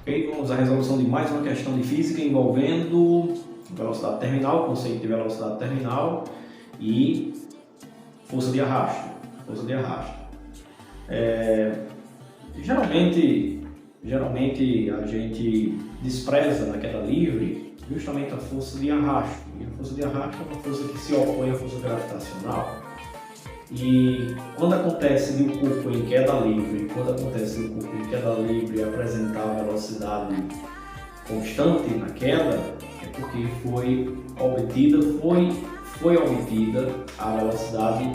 Ok? Vamos à resolução de mais uma questão de física envolvendo velocidade terminal, conceito de velocidade terminal e força de arrasto. Geralmente a gente despreza na queda livre justamente a força de arrasto. E a força de arrasto é uma força que se opõe à força gravitacional. E quando acontece de um corpo em queda livre, apresentar velocidade constante na queda, é porque foi obtida a velocidade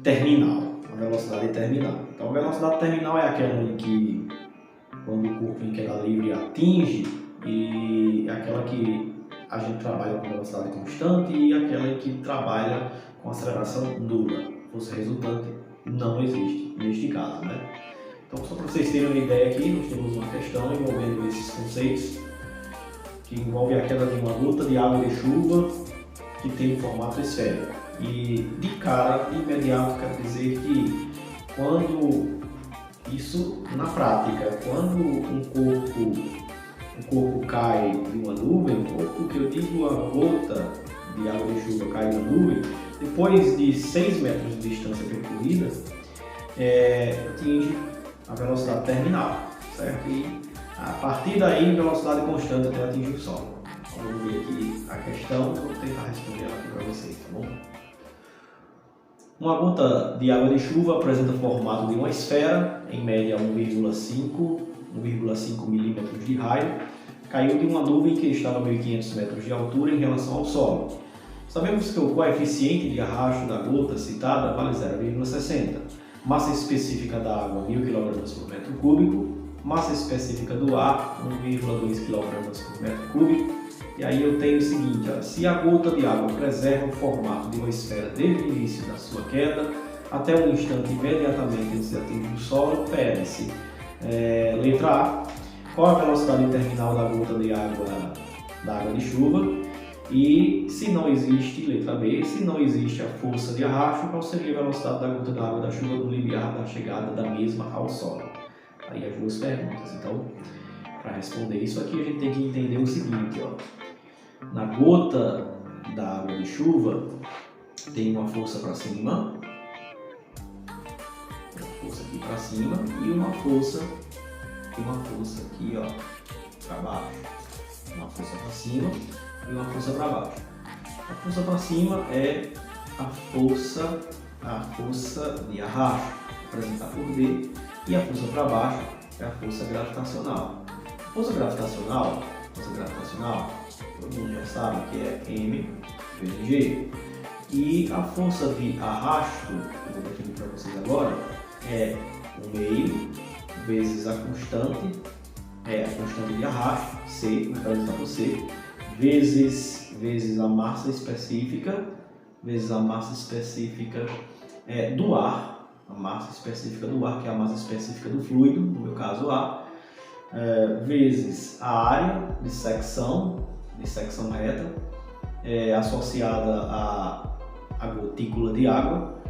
terminal. Então a velocidade terminal é aquela em que quando o corpo em queda livre atinge, e é aquela que a gente trabalha com velocidade constante e aquela em que trabalha com aceleração nula. Força resultante não existe neste caso, né? Então, só para vocês terem uma ideia aqui, nós temos uma questão envolvendo esses conceitos, que envolve a queda de uma gota de água de chuva que tem um formato esférico. E de cara, de imediato, quero dizer que isso na prática, quando um corpo cai de uma nuvem, o que eu digo, a gota de água de chuva cai na nuvem, depois de 6 metros de distância percorrida, atinge a velocidade terminal, certo? E a partir daí, velocidade constante até atingir o solo. Então, vamos ver aqui a questão, vou tentar responder ela aqui para vocês, tá bom? Uma gota de água de chuva apresenta o formato de uma esfera, em média 1,5 milímetros de raio, caiu de uma nuvem que estava a 1.500 metros de altura em relação ao solo. Sabemos que o coeficiente de arrasto da gota citada vale 0,60. Massa específica da água 1.000 kg por metro cúbico, massa específica do ar 1,2 kg por metro cúbico. E aí eu tenho o seguinte, ó, se a gota de água preserva o formato de uma esfera desde o início da sua queda até um instante imediatamente antes de atingir o solo, pede-se, letra A, qual a velocidade terminal da gota de água de chuva, e se não existe, letra B, se não existe a força de arrasto, qual seria a velocidade da gota de água da chuva no limiar da chegada da mesma ao solo? Aí as duas perguntas. Então, para responder isso aqui, a gente tem que entender o seguinte, ó. Na gota da água de chuva tem uma força para cima, aqui para cima, e uma força aqui, ó, para baixo. Uma força para cima e uma força para baixo. A força para cima é a força de arrasto, apresentada por D, e a força para baixo é a força gravitacional. A força gravitacional, todo mundo já sabe que é M vezes G. E a força de arrasto, que eu vou definir para vocês agora, é 1/2 vezes a constante de arrasto, C, representada por C, vezes a massa específica, do ar, a massa específica do ar, que é a massa específica do fluido, no meu caso A, vezes a área de secção reta, associada à gotícula de água,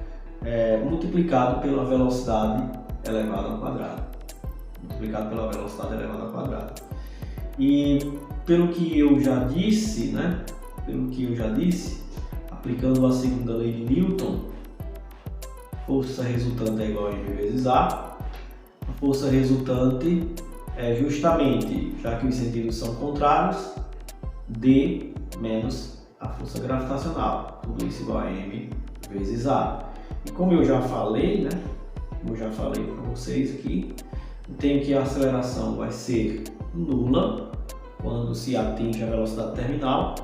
multiplicado pela velocidade elevada ao quadrado. E pelo que eu já disse, aplicando a segunda lei de Newton, força resultante é igual a M vezes A. A força resultante é justamente, já que os sentidos são contrários, D menos a força gravitacional. Tudo isso igual a M vezes A. E como eu já falei, para vocês aqui, eu tenho que a aceleração vai ser nula quando se atinge a velocidade terminal.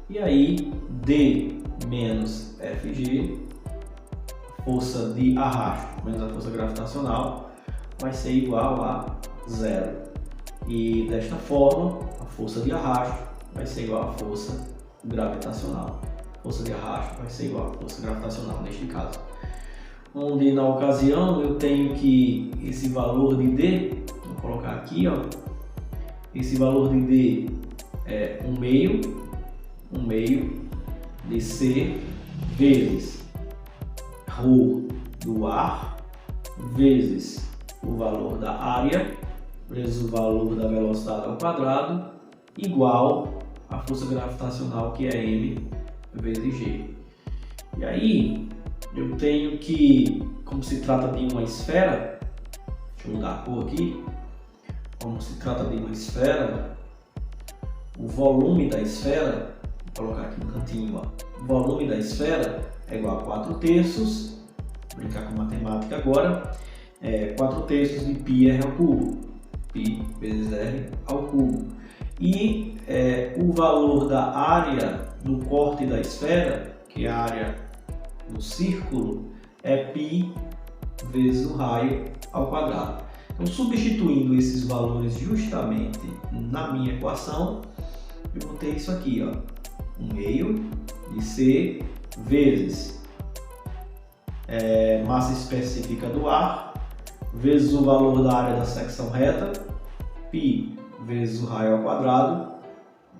E aí, D menos Fg, força de arrasto menos a força gravitacional, vai ser igual a 0. E desta forma, a força de arrasto vai ser igual à força gravitacional. Força de arrasto vai ser igual à força gravitacional neste caso. Onde na ocasião eu tenho que esse valor de D, vou colocar aqui, ó, esse valor de D é 1/2 de C vezes ρ do ar vezes o valor da área vezes o valor da velocidade ao quadrado igual a força gravitacional, que é M vezes G. E aí eu tenho que, como se trata de uma esfera, deixa eu mudar a cor aqui, como se trata de uma esfera, o volume da esfera, vou colocar aqui no cantinho, ó, o volume da esfera é igual a 4/3, vou brincar com matemática agora, 4/3 de πr ao cubo, π vezes r ao cubo. E o valor da área no corte da esfera, que é a área no círculo, é π vezes o raio ao quadrado. Então, substituindo esses valores justamente na minha equação, eu vou ter isso aqui, ó, 1/2 de C vezes massa específica do ar, vezes o valor da área da secção reta, π vezes o raio ao quadrado,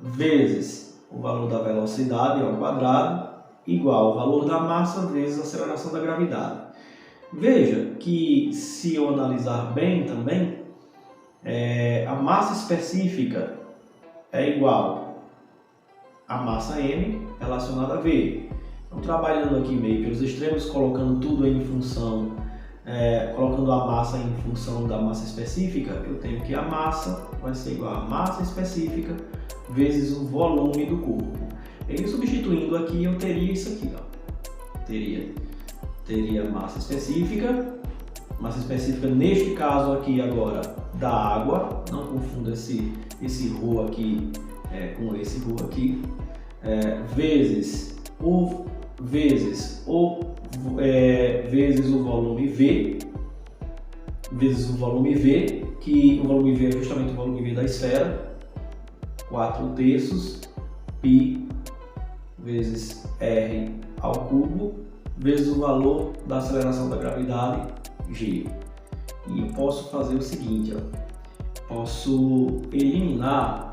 vezes o valor da velocidade ao quadrado, igual ao valor da massa vezes a aceleração da gravidade. Veja que, se eu analisar bem também, a massa específica é igual a massa m relacionada a v. Então, trabalhando aqui meio pelos extremos, colocando tudo em função, colocando a massa em função da massa específica, eu tenho que a massa vai ser igual a massa específica vezes o volume do corpo. E substituindo aqui, eu teria isso aqui, ó. Teria massa específica neste caso aqui agora da água, não confunda esse ρ aqui com esse ρ aqui, vezes o volume V, que o volume V é justamente o volume V da esfera, 4/3 π vezes r ao cubo, vezes o valor da aceleração da gravidade, g. E eu posso fazer o seguinte, ó, posso eliminar,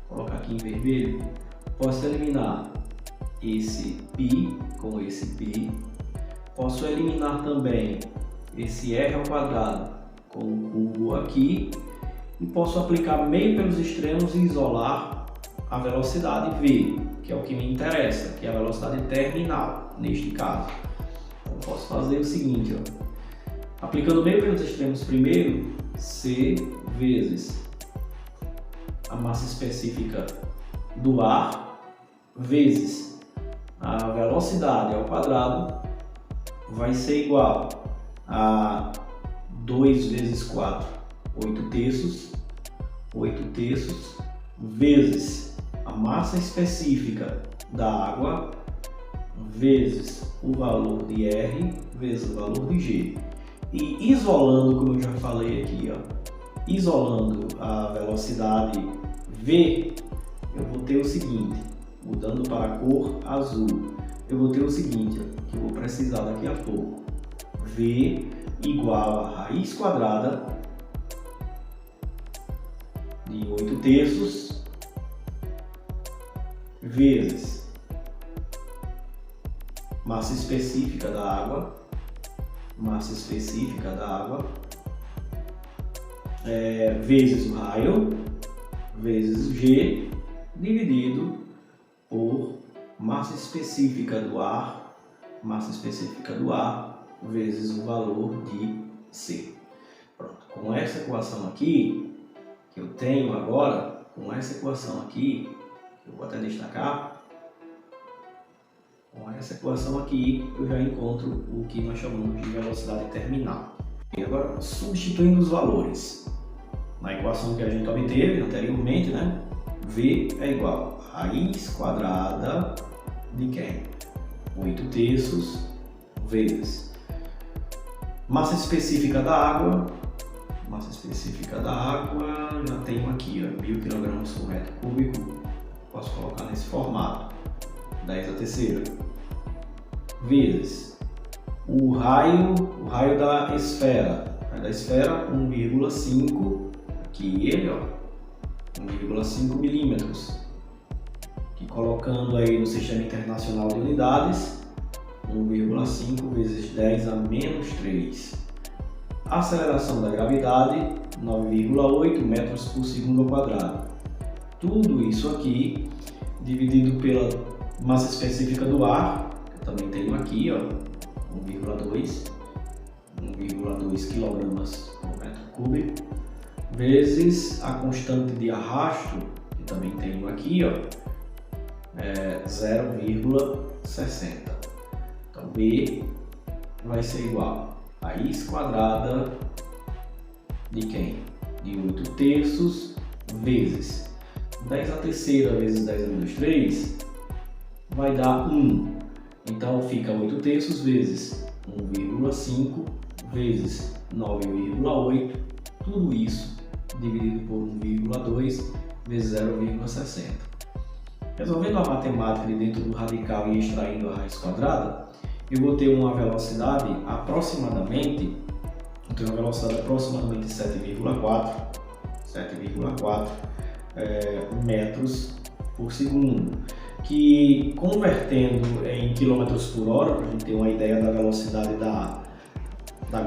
vou colocar aqui em vermelho, posso eliminar esse π com esse π, posso eliminar também esse r ao quadrado com o cubo aqui, e posso aplicar meio pelos extremos e isolar a velocidade v, que é o que me interessa, que é a velocidade terminal, neste caso. Então, posso fazer o seguinte, ó, aplicando meio pelos extremos primeiro, C vezes a massa específica do ar, vezes a velocidade ao quadrado, vai ser igual a 2 vezes 4, 8/3, vezes a massa específica da água, vezes o valor de R, vezes o valor de G. E isolando, como eu já falei aqui, ó, isolando a velocidade V, eu vou ter o seguinte, mudando para a cor azul, eu vou ter o seguinte, ó, que eu vou precisar daqui a pouco. V igual a raiz quadrada de 8/3 vezes massa específica da água, vezes o raio, vezes G, dividido por massa específica do ar, vezes o valor de C. Pronto. Com essa equação aqui, que eu tenho agora, com essa equação aqui, eu vou até destacar, com essa equação aqui eu já encontro o que nós chamamos de velocidade terminal. E agora, substituindo os valores na equação que a gente obteve anteriormente, né? V é igual a raiz quadrada de quem? 8/3 vezes massa específica da água, já tenho aqui, ó, 1000 kg por metro cúbico, posso colocar nesse formato, 10⁻⁻, vezes o raio da esfera, 1,5, aqui ele, ó, 1,5 milímetros, que colocando aí no Sistema Internacional de Unidades, 1,5 vezes 10⁻³ Aceleração da gravidade, 9,8 metros por segundo ao quadrado. Tudo isso aqui dividido pela massa específica do ar, que eu também tenho aqui, ó, 1,2 kg por metro cúbico, vezes a constante de arrasto, que também tenho aqui, ó, 0,60. Então B vai ser igual a raiz quadrada de quem? De 8 terços vezes 10 à terceira vezes 10 a menos 3 vai dar 1. Então fica 8 terços vezes 1,5 vezes 9,8, tudo isso dividido por 1,2 vezes 0,60. Resolvendo a matemática de dentro do radical e extraindo a raiz quadrada, eu vou ter uma velocidade aproximadamente, de 7,4 metros por segundo, que convertendo em quilômetros por hora, para a gente ter uma ideia da velocidade da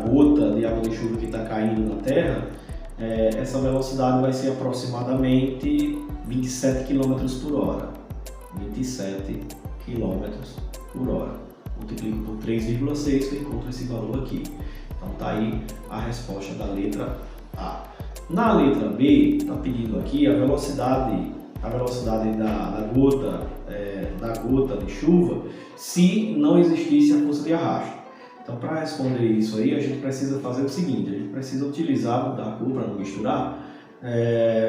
gota de água de chuva que está caindo na Terra, essa velocidade vai ser aproximadamente 27 km por hora. 27 km por hora. Multiplico por 3,6 que eu encontro esse valor aqui. Então tá aí a resposta da letra A. Na letra B, está pedindo aqui a velocidade da gota de chuva se não existisse a força de arrasto. Então, para responder isso aí, a gente precisa fazer o seguinte: a gente precisa utilizar, mudar a cor para não misturar,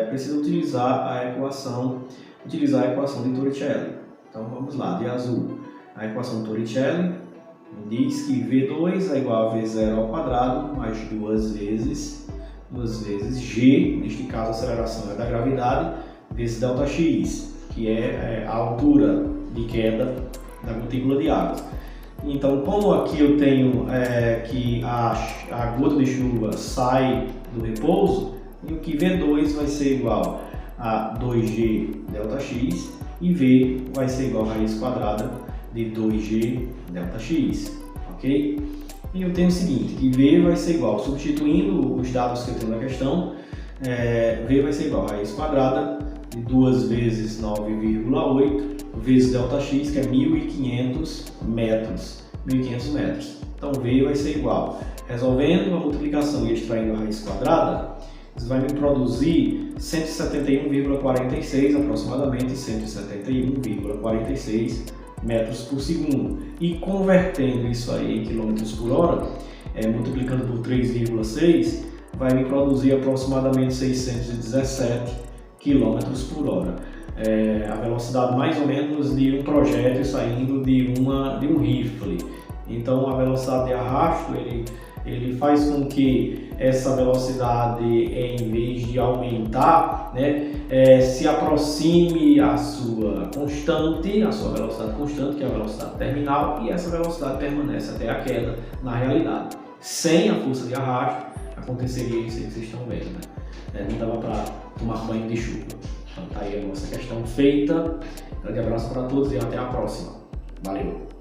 precisa utilizar a equação de Torricelli. Então, vamos lá, de azul. A equação de Torricelli diz que V2 é igual a V0 ao quadrado mais duas vezes G, neste caso a aceleração é da gravidade, vezes ΔX, que é a altura de queda da gotícula de água. Então, como aqui eu tenho que a gota de chuva sai do repouso, e o que V2 vai ser igual a 2G ΔX e V vai ser igual a raiz quadrada de 2G ΔX, ok? E eu tenho o seguinte, que V vai ser igual, substituindo os dados que eu tenho na questão, V vai ser igual a raiz quadrada de 2 vezes 9,8 vezes ΔX, que é 1.500 metros. Então V vai ser igual, resolvendo a multiplicação e extraindo a raiz quadrada, isso vai me produzir 171,46, aproximadamente 171,46 metros por segundo. E convertendo isso aí em quilômetros por hora, multiplicando por 3,6, vai me produzir aproximadamente 617 quilômetros por hora. A velocidade mais ou menos de um projétil saindo de um rifle. Então a velocidade de arrasto ele faz com que essa velocidade, em vez de aumentar, se aproxime à sua velocidade constante, que é a velocidade terminal, e essa velocidade permanece até a queda na realidade. Sem a força de arrasto, aconteceria isso aí que vocês estão vendo, não dava para tomar banho de chuva. Então tá aí a nossa questão feita. Grande abraço para todos e até a próxima. Valeu!